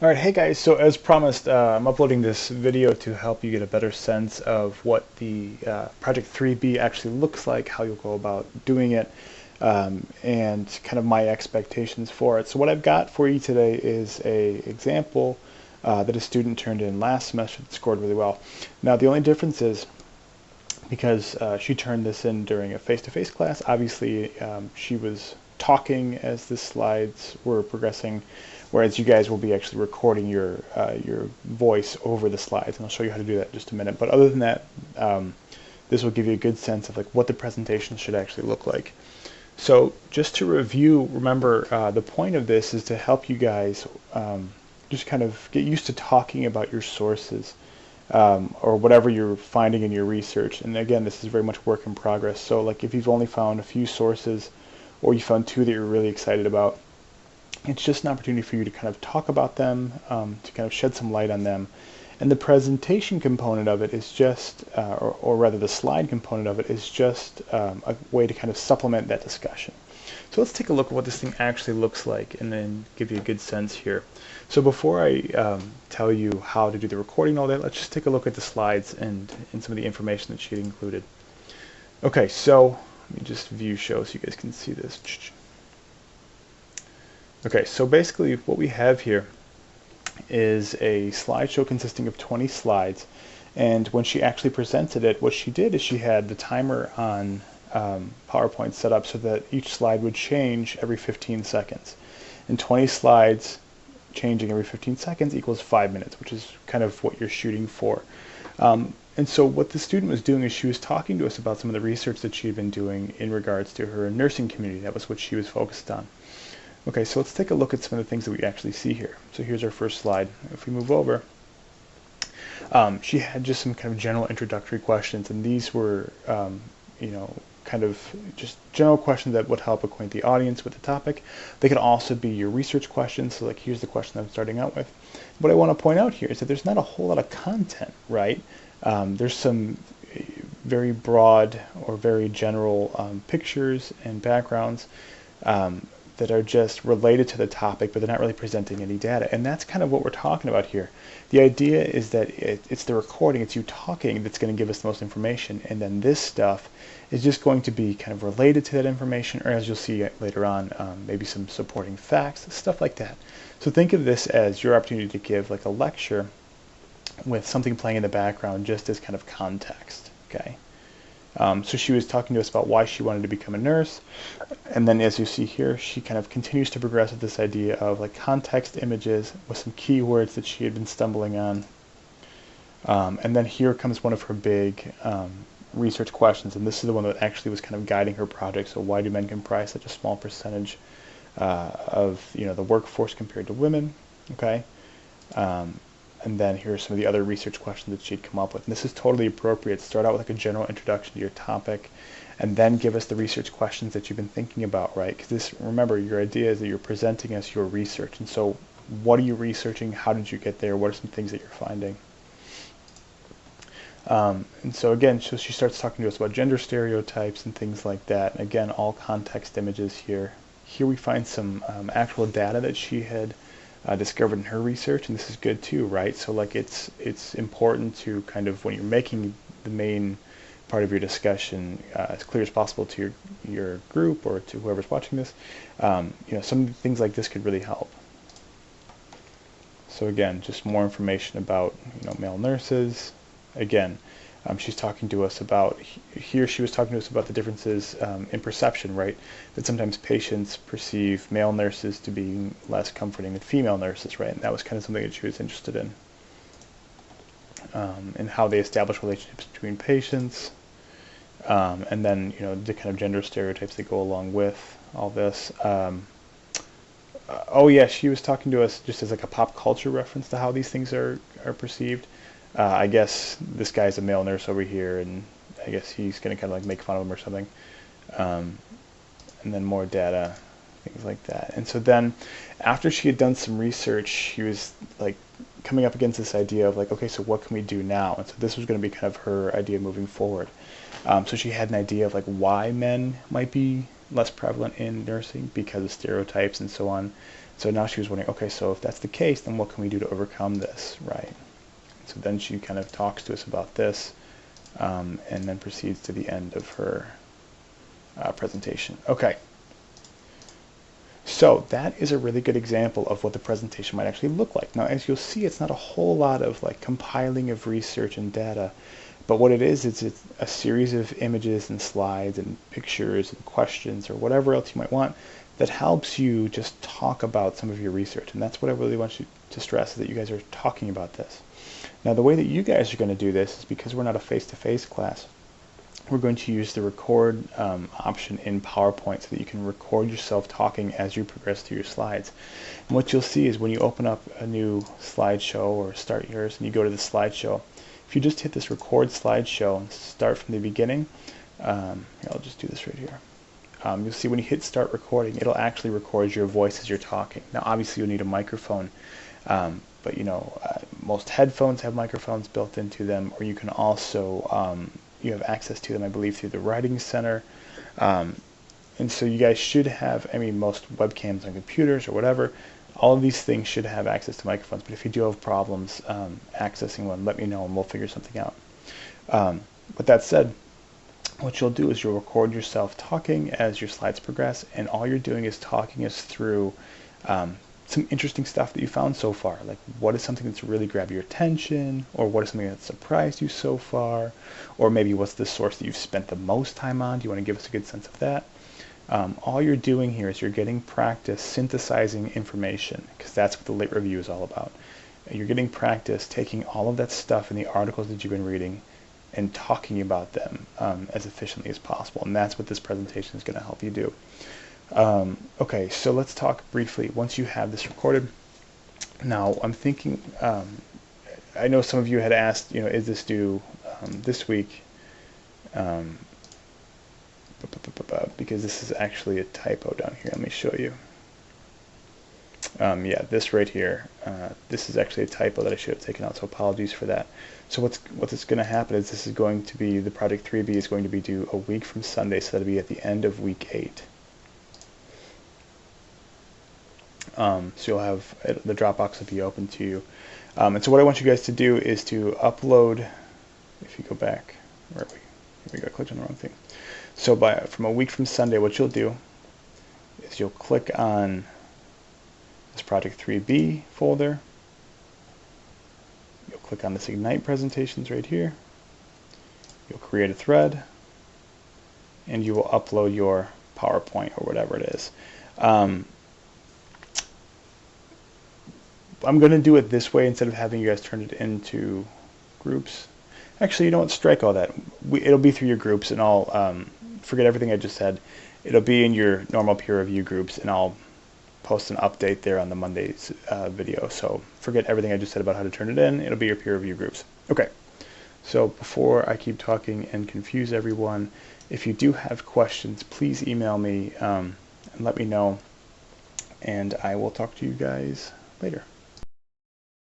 All right, hey guys, so as promised, I'm uploading this video to help you get a better sense of what the Project 3B actually looks like, how you'll go about doing it, and kind of my expectations for it. So what I've got for you today is a example that a student turned in last semester that scored really well. Now the only difference is because she turned this in during a face-to-face class. Obviously, she was talking as the slides were progressing, whereas you guys will be actually recording your voice over the slides, and I'll show you how to do that in just a minute. But other than that, this will give you a good sense of like what the presentation should actually look like. So just to review, remember the point of this is to help you guys just kind of get used to talking about your sources or whatever you're finding in your research. And again, this is very much work in progress. So like if you've only found a few sources or you found two that you're really excited about, it's just an opportunity for you to kind of talk about them, to kind of shed some light on them. And the presentation component of it is just, or rather the slide component of it is just a way to kind of supplement that discussion. So let's take a look at what this thing actually looks like and then give you a good sense here. So before I tell you how to do the recording and all that, let's just take a look at the slides and some of the information that she had included. Okay, so let me just view show so you guys can see this. Okay, so basically what we have here is a slideshow consisting of 20 slides, and when she actually presented it, what she did is she had the timer on PowerPoint set up so that each slide would change every 15 seconds. And 20 slides changing every 15 seconds equals 5 minutes, which is kind of what you're shooting for. And so what the student was doing is she was talking to us about some of the research that she had been doing in regards to her nursing community. That was what she was focused on. Okay, so let's take a look at some of the things that we actually see here. So here's our first slide. If we move over, she had just some kind of general introductory questions, and these were, you know, kind of just general questions that would help acquaint the audience with the topic. They could also be your research questions. So like here's the question I'm starting out with. What I want to point out here is that there's not a whole lot of content, right? There's some very broad or very general pictures and backgrounds that are just related to the topic, but they're not really presenting any data. And that's kind of what we're talking about here. The idea is that it's the recording, it's you talking that's going to give us the most information, and then this stuff is just going to be kind of related to that information, or as you'll see later on, maybe some supporting facts, stuff like that. So think of this as your opportunity to give like a lecture with something playing in the background just as kind of context, okay? So she was talking to us about why she wanted to become a nurse, and then as you see here, she kind of continues to progress with this idea of like context images with some keywords that she had been stumbling on. And then here comes one of her big research questions, and this is the one that actually was kind of guiding her project. So why do men comprise such a small percentage of the workforce compared to women? Okay. And then here's some of the other research questions that she'd come up with. And this is totally appropriate. Start out with like a general introduction to your topic, and then give us the research questions that you've been thinking about, right? Because this, remember, your idea is that you're presenting us your research. And so what are you researching? How did you get there? What are some things that you're finding? And so again, so she starts talking to us about gender stereotypes and things like that. And again, all context images here. Here we find some actual data that she had discovered in her research, and this is good too, right? So like it's important to kind of, when you're making the main part of your discussion as clear as possible to your group or to whoever's watching this, some things like this could really help. So again, just more information about male nurses. Again, she's talking to us about, here she was talking to us about the differences in perception, right? That sometimes patients perceive male nurses to be less comforting than female nurses, right? And that was kind of something that she was interested in. And how they establish relationships between patients. And then, the kind of gender stereotypes that go along with all this. Oh yeah, she was talking to us just as like a pop culture reference to how these things are perceived. I guess this guy's a male nurse over here, and I guess he's going to kind of like make fun of him or something. And then more data, things like that. And so then after she had done some research, she was like coming up against this idea of like, okay, so what can we do now? And so this was going to be kind of her idea moving forward. So she had an idea of like why men might be less prevalent in nursing because of stereotypes and so on. So now she was wondering, okay, so if that's the case, then what can we do to overcome this, right? So then she kind of talks to us about this, and then proceeds to the end of her presentation. Okay. So that is a really good example of what the presentation might actually look like. Now, as you'll see, it's not a whole lot of like compiling of research and data, but what it is it's a series of images and slides and pictures and questions or whatever else you might want that helps you just talk about some of your research. And that's what I really want you to stress, is that you guys are talking about this. Now, the way that you guys are going to do this is, because we're not a face-to-face class, we're going to use the record option in PowerPoint so that you can record yourself talking as you progress through your slides. And what you'll see is when you open up a new slideshow or start yours and you go to the slideshow, if you just hit this record slideshow and start from the beginning, here, I'll just do this right here. You'll see when you hit start recording, it'll actually record your voice as you're talking. Now, obviously, you'll need a microphone, but most headphones have microphones built into them, or you can also you have access to them, I believe, through the Writing Center. And so you guys should have, most webcams on computers or whatever, all of these things should have access to microphones. But if you do have problems accessing one, let me know and we'll figure something out. With that said, what you'll do is you'll record yourself talking as your slides progress, and all you're doing is talking us through some interesting stuff that you found so far. Like, what is something that's really grabbed your attention, or what is something that surprised you so far, or maybe what's the source that you've spent the most time on? Do you want to give us a good sense of that? All you're doing here is you're getting practice synthesizing information, because that's what the Lit Review is all about. You're getting practice taking all of that stuff in the articles that you've been reading and talking about them as efficiently as possible, and that's what this presentation is going to help you do. Okay, so let's talk briefly. Once you have this recorded, now I'm thinking, I know some of you had asked, is this due this week? Because this is actually a typo down here. Let me show you. Yeah, this right here, this is actually a typo that I should have taken out, so apologies for that. So what's going to happen is this is going to be, the Project 3B is going to be due a week from Sunday, so that'll be at the end of week 8. So you'll have, the Dropbox will be open to you. And so what I want you guys to do is to upload, if you go back, where are we? Here we go, clicked on the wrong thing. So from a week from Sunday, what you'll do is you'll click on this Project 3B folder. You'll click on this Ignite presentations right here. You'll create a thread, and you will upload your PowerPoint or whatever it is. I'm going to do it this way instead of having you guys turn it into groups. Actually, you know what? Strike all that. It'll be through your groups, and I'll forget everything I just said. It'll be in your normal peer review groups, and I'll post an update there on the Monday's video. So forget everything I just said about how to turn it in. It'll be your peer review groups. Okay. So before I keep talking and confuse everyone, if you do have questions, please email me and let me know, and I will talk to you guys later.